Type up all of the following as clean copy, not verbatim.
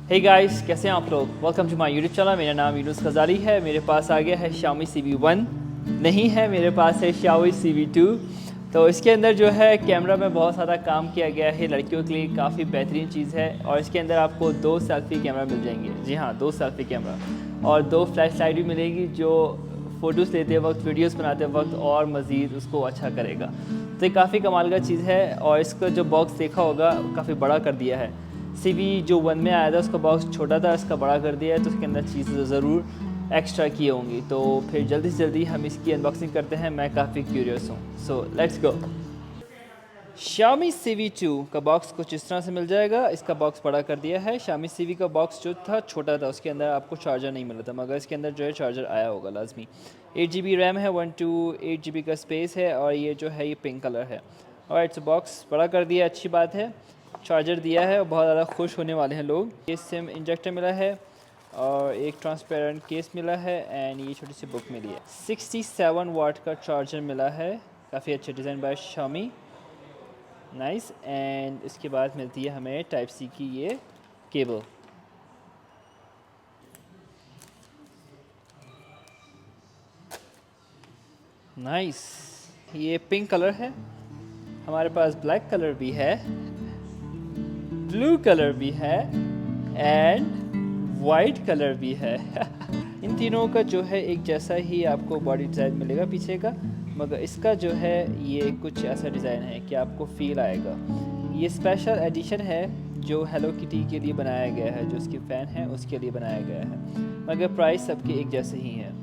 Hey guys, कैसे हैं आप लोग। Welcome to my YouTube channel. मेरा नाम यूनुस खजाली है। मेरे पास आ गया है Xiaomi CV1, नहीं है मेरे पास है Xiaomi CV2। तो इसके अंदर जो है कैमरा में बहुत सारा काम किया गया है, लड़कियों के लिए काफ़ी बेहतरीन चीज़ है। और इसके अंदर आपको 2 सेल्फ़ी कैमरा मिल जाएंगे। जी हाँ, 2 सेल्फ़ी कैमरा और 2 फ्लैश लाइट भी मिलेगी, जो फ़ोटोज़ लेते वक्त, वीडियोज़ बनाते वक्त और मज़ीद उसको अच्छा करेगा। तो ये काफ़ी कमाल का चीज़ है। और इसका जो बॉक्स देखा होगा काफ़ी बड़ा कर दिया है। CV जो 1 में आया था उसका बॉक्स छोटा था, इसका बड़ा कर दिया है, तो उसके अंदर चीज़ें ज़रूर एक्स्ट्रा की होंगी। तो फिर जल्दी से जल्दी हम इसकी अनबॉक्सिंग करते हैं। मैं काफ़ी क्यूरियस हूँ, so let's go. Xiaomi CV2 का बॉक्स कुछ इस तरह से मिल जाएगा। इसका बॉक्स बड़ा कर दिया है। Xiaomi CV का बॉक्स जो था छोटा था, उसके अंदर आपको चार्जर नहीं मिला था, मगर इसके अंदर जो है चार्जर आया होगा लाजमी। 8GB रैम है, 128GB का स्पेस है, और ये जो है ये पिंक कलर है। और इट्स बॉक्स बड़ा कर दिया, अच्छी बात है। चार्जर दिया है और बहुत ज़्यादा खुश होने वाले हैं लोग। ये सिम इंजेक्टर मिला है और एक ट्रांसपेरेंट केस मिला है, एंड ये छोटी सी बुक मिली है। 67 वाट का चार्जर मिला है, काफ़ी अच्छे design by Xiaomi, nice. And इसके बाद मिलती है हमें टाइप सी की ये केबल। नाइस, ये पिंक कलर है। हमारे पास ब्लैक कलर भी है, ब्लू कलर भी है, एंड वाइट कलर भी है। इन तीनों का जो है एक जैसा ही आपको बॉडी डिज़ाइन मिलेगा पीछे का, मगर इसका जो है ये कुछ ऐसा डिज़ाइन है कि आपको फील आएगा। ये स्पेशल एडिशन है जो हेलो किटी के लिए बनाया गया है, जो उसकी फ़ैन है उसके लिए बनाया गया है, मगर प्राइस सबके एक जैसे ही है।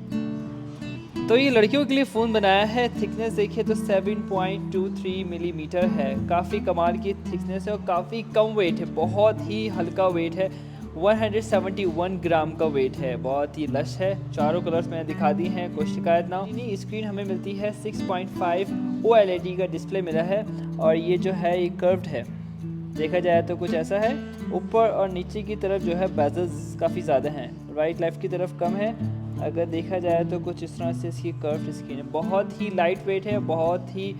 तो ये लड़कियों के लिए फ़ोन बनाया है। थिकनेस देखिए तो 7.23 मिलीमीटर है, काफ़ी कमाल की थिकनेस है और काफ़ी कम वेट है, बहुत ही हल्का वेट है। 171 ग्राम का वेट है, बहुत ही लश है। चारों कलर्स मैंने दिखा दी हैं, कोई शिकायत ना हो। स्क्रीन हमें मिलती है 6.5 OLED का डिस्प्ले मिला है, और ये जो है ये कर्व्ड है, देखा जाए तो कुछ ऐसा है। ऊपर और नीचे की तरफ जो है बेजल्स काफ़ी ज़्यादा हैं, राइट लेफ़्ट की तरफ कम है। अगर देखा जाए तो कुछ इस तरह से इसकी कर्व्ड स्क्रीन है, बहुत ही लाइट वेट है, बहुत ही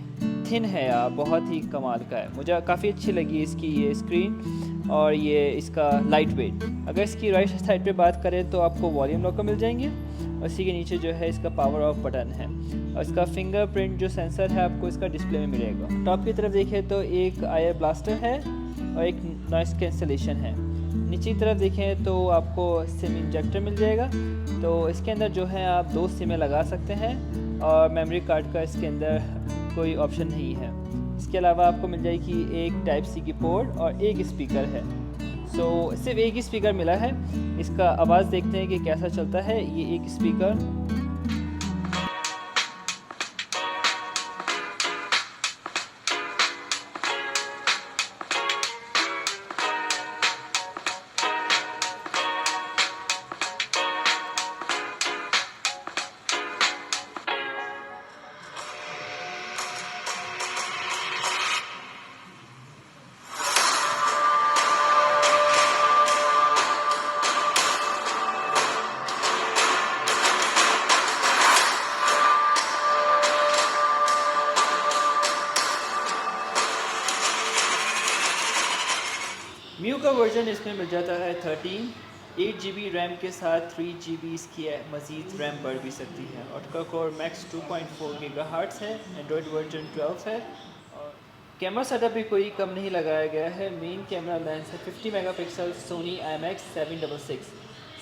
थिन है यार, बहुत ही कमाल का है। मुझे काफ़ी अच्छी लगी इसकी ये स्क्रीन और ये इसका लाइट वेट। अगर इसकी राइट साइड पे बात करें तो आपको वॉल्यूम लॉकर मिल जाएंगे, और इसी के नीचे जो है इसका पावर ऑफ बटन है, और इसका फिंगरप्रिंट जो सेंसर है आपको इसका डिस्प्ले में मिलेगा। टॉप की तरफ देखें तो एक आयर ब्लास्टर है और एक नॉइस कैंसलेशन है। नीचे की तरफ देखें तो आपको सिम इंजेक्टर मिल जाएगा, तो इसके अंदर जो है आप 2 सिमें लगा सकते हैं, और मेमोरी कार्ड का इसके अंदर कोई ऑप्शन नहीं है। इसके अलावा आपको मिल जाएगी एक टाइप सी की पोर्ट और एक स्पीकर है। सो सिर्फ एक ही स्पीकर मिला है। इसका आवाज़ देखते हैं कि कैसा चलता है। ये एक स्पीकर, म्यू का वर्जन इसमें मिल जाता है 13। 8GB रैम के साथ 3GB इसकी मज़ीद रैम बढ़ भी सकती है। ऑक्टा कोर मैक्स 2.4 गीगाहर्ट्ज़ है। एंड्रॉयड वर्जन 12 है। और कैमरा सेटअप भी कोई कम नहीं लगाया गया है। मेन कैमरा लेंस है 50 मेगापिक्सल सोनी IMX766।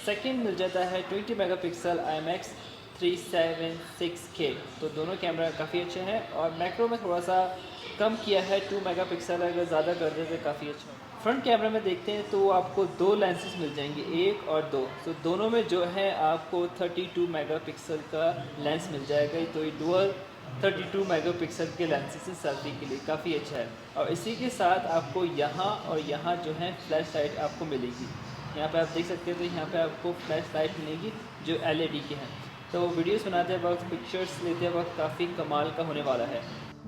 सेकंड मिल जाता है 20 मेगापिक्सल IMX376K। तो दोनों कैमरा काफ़ी अच्छे हैं, और मैक्रो में थोड़ा सा कम किया है, 2 मेगापिक्सल, अगर ज़्यादा कर देते काफ़ी अच्छा हो। फ्रंट कैमरा में देखते हैं तो आपको 2 लेंसेज मिल जाएंगे, 1 और 2। तो दोनों में जो है आपको 32 मेगापिक्सल का लेंस मिल जाएगा। तो ये डुअल 32 मेगापिक्सल के लेंसेज हैं सेल्फी के लिए, काफ़ी अच्छा है। और इसी के साथ आपको यहाँ और यहाँ जो है फ्लैश लाइट आपको मिलेगी। यहाँ पे आप देख सकते हैं, तो यहाँ पे आपको फ्लैश लाइट मिलेगी जो LED के हैं। तो वीडियोस बनाते वक्त, पिक्चर्स लेते वक्त काफ़ी कमाल का होने वाला है।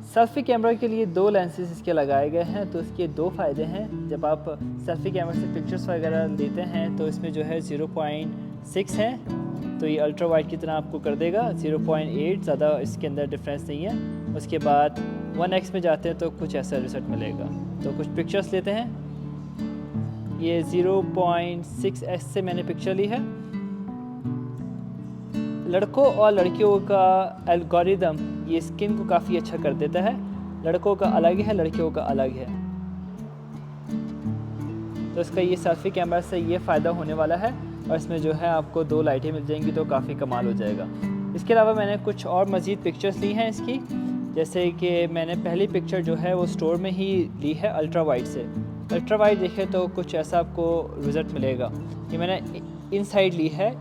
सेल्फ़ी कैमरा के लिए 2 लेंसेज इसके लगाए गए हैं, तो इसके 2 फ़ायदे हैं। जब आप सेल्फ़ी कैमरा से पिक्चर्स वगैरह लेते हैं तो इसमें जो है 0.6 है, तो ये अल्ट्रा वाइड की तरह आपको कर देगा। 0.8 ज़्यादा इसके अंदर डिफरेंस नहीं है। उसके बाद 1x में जाते हैं तो कुछ ऐसा रिजल्ट मिलेगा। तो कुछ पिक्चर्स लेते हैं। ये 0.6x से मैंने पिक्चर ली है। लड़कों और लड़कियों का एल्गोरिदम ये स्किन को काफ़ी अच्छा कर देता है। लड़कों का अलग है, लड़कियों का अलग है। तो इसका ये सेल्फी कैमरा से ये फ़ायदा होने वाला है, और इसमें जो है आपको 2 लाइटें मिल जाएंगी तो काफ़ी कमाल हो जाएगा। इसके अलावा मैंने कुछ और मज़ीद पिक्चर्स ली हैं इसकी, जैसे कि मैंने पहली पिक्चर जो है वो स्टोर में ही ली है अल्ट्रा वाइड से। अल्ट्रा वाइड देखें तो कुछ ऐसा आपको रिज़ल्ट मिलेगा। ये मैंने इनसाइड ली है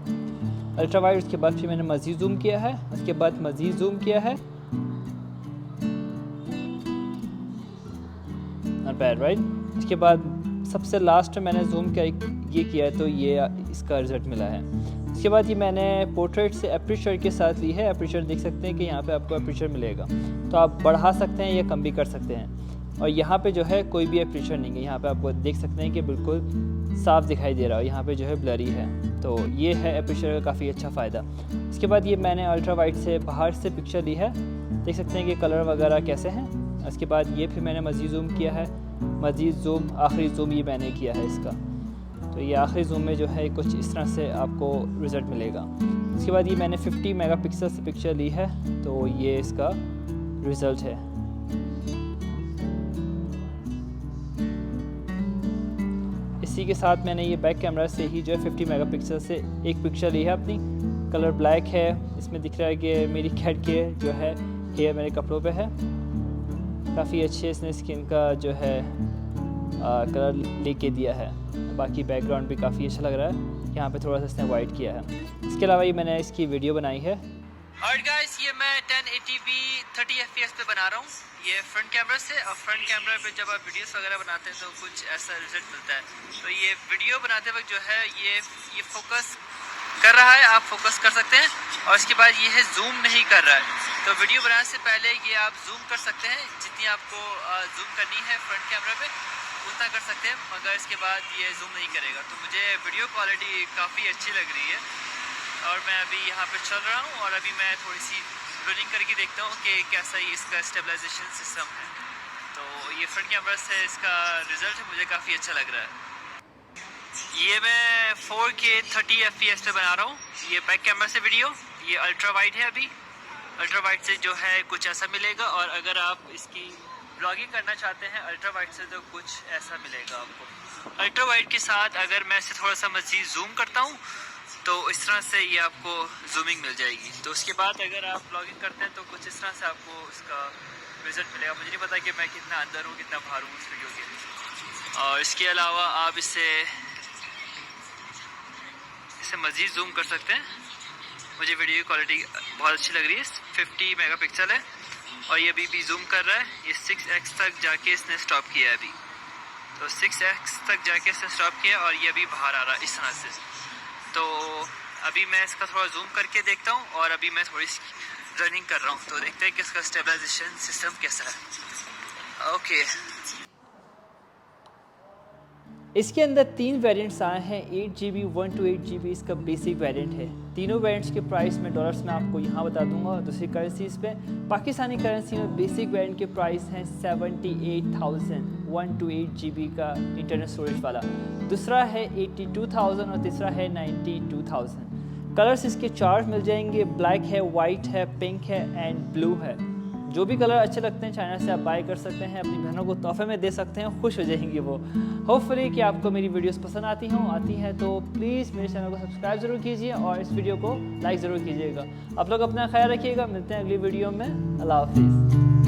अल्ट्रा वाइड, उसके बाद फिर मैंने मज़ीद जूम किया है, उसके बाद मज़ीद जूम किया है, नॉट बैड राइट। उसके बाद सबसे लास्ट में मैंने जूम ये किया तो ये इसका रिज़ल्ट मिला है। इसके बाद ये मैंने पोर्ट्रेट से एपर्चर के साथ ली है। एपर्चर देख सकते हैं कि यहाँ पे आपको एपर्चर मिलेगा, तो आप बढ़ा सकते हैं या कम भी कर सकते हैं। और यहाँ पे जो है कोई भी एपर्चर नहीं है, यहाँ पे आपको देख सकते हैं कि बिल्कुल साफ दिखाई दे रहा है, यहाँ पे जो है ब्लरी है। तो ये है एपर्चर का काफ़ी अच्छा फ़ायदा। इसके बाद ये मैंने अल्ट्रा वाइड से बाहर से पिक्चर ली है, देख सकते हैं कि कलर वगैरह कैसे हैं। उसके बाद ये फिर मैंने मज़ीद जूम किया है, मज़ीद जूम, आखिरी जूम ये मैंने किया है इसका। तो ये आखिरी जूम में जो है कुछ इस तरह से आपको रिज़ल्ट मिलेगा। इसके बाद ये मैंने 50 मेगापिक्सल से पिक्चर ली है, तो ये इसका रिज़ल्ट है। इसी के साथ मैंने ये बैक कैमरा से ही जो है 50 मेगापिक्सल से एक पिक्चर ली है अपनी। कलर ब्लैक है, इसमें दिख रहा है कि मेरी कैट के जो है हेयर मेरे कपड़ों पे है। काफ़ी अच्छे इसने स्किन का जो है कलर लेके दिया है। बाकी बैकग्राउंड भी काफ़ी अच्छा लग रहा है, यहाँ पे थोड़ा सा इसने वाइट किया है। इसके अलावा ये मैंने इसकी वीडियो बनाई है। और गाइस ये मैं 1080p 30 fps पे बना रहा हूँ, ये फ्रंट कैमरा से। और फ्रंट कैमरा पे जब आप वीडियोस वगैरह बनाते हैं तो कुछ ऐसा रिजल्ट मिलता है। तो ये वीडियो बनाते वक्त जो है ये फोकस कर रहा है, आप फोकस कर सकते हैं। और इसके बाद ये है जूम नहीं कर रहा है। तो वीडियो बनाने से पहले ये आप जूम कर सकते हैं, जितनी आपको जूम करनी है फ्रंट कैमरा पे उतना कर सकते हैं, मगर इसके बाद ये जूम नहीं करेगा। तो मुझे वीडियो क्वालिटी काफ़ी अच्छी लग रही है। और मैं अभी यहाँ पे चल रहा हूँ और अभी मैं थोड़ी सी रोलिंग करके देखता हूँ कि कैसा ही इसका स्टेबलाइजेशन सिस्टम है। तो ये फ्रंट कैमरा से इसका रिज़ल्ट मुझे काफ़ी अच्छा लग रहा है। ये मैं 4K 30 fps पे बना रहा हूँ, ये बैक कैमरा से वीडियो। ये अल्ट्रा वाइड है, अभी अल्ट्रा वाइड से जो है कुछ ऐसा मिलेगा। और अगर आप इसकी ब्लॉगिंग करना चाहते हैं अल्ट्रा वाइड से तो कुछ ऐसा मिलेगा आपको। अल्ट्रा वाइड के साथ अगर मैं इसे थोड़ा सा मज़ीद जूम करता हूँ तो इस तरह से ये आपको जूमिंग मिल जाएगी। तो उसके बाद अगर आप ब्लॉगिंग करते हैं तो कुछ इस तरह से आपको इसका रिज़ल्ट मिलेगा। मुझे नहीं पता कि मैं कितना अंदर हूँ कितना बाहर हूँ इस वीडियो के। और इसके अलावा आप इसे मज़ीद जूम कर सकते हैं। मुझे वीडियो की क्वालिटी बहुत अच्छी लग रही है। 50 मेगापिक्सल है और ये अभी भी जूम कर रहा है। ये 6x तक जाके इसने स्टॉप किया है अभी। तो 6x तक जाके इसने स्टॉप किया और ये अभी बाहर आ रहा है इस तरह से। तो अभी मैं इसका थोड़ा जूम करके देखता हूँ और अभी मैं थोड़ी सी रनिंग कर रहा हूँ, तो देखते हैं कि इसका स्टेबलाइजेशन सिस्टम कैसा है। ओके। इसके अंदर 3 वेरिएंट्स आए हैं, 8GB 128GB इसका बेसिक वेरिएंट है। तीनों वेरिएंट्स के प्राइस में डॉलर्स में आपको यहाँ बता दूंगा। दूसरी करेंसीज पे पाकिस्तानी करेंसी में बेसिक वेरिएंट के प्राइस हैं 78,000 128GB का इंटरनल स्टोरेज वाला। दूसरा है 82,000 और तीसरा है 92,000। कलर्स इसके 4 मिल जाएंगे, ब्लैक है, वाइट है, पिंक है एंड ब्लू है। जो भी कलर अच्छे लगते हैं चाइना से आप बाय कर सकते हैं, अपनी बहनों को तोहफे में दे सकते हैं, खुश हो जाएंगी वो। होपफुली कि आपको मेरी वीडियोस पसंद आती हैं तो प्लीज़ मेरे चैनल को सब्सक्राइब ज़रूर कीजिए और इस वीडियो को लाइक ज़रूर कीजिएगा। आप लोग अपना ख्याल रखिएगा, मिलते हैं अगली वीडियो में। अल्लाह हाफिज़।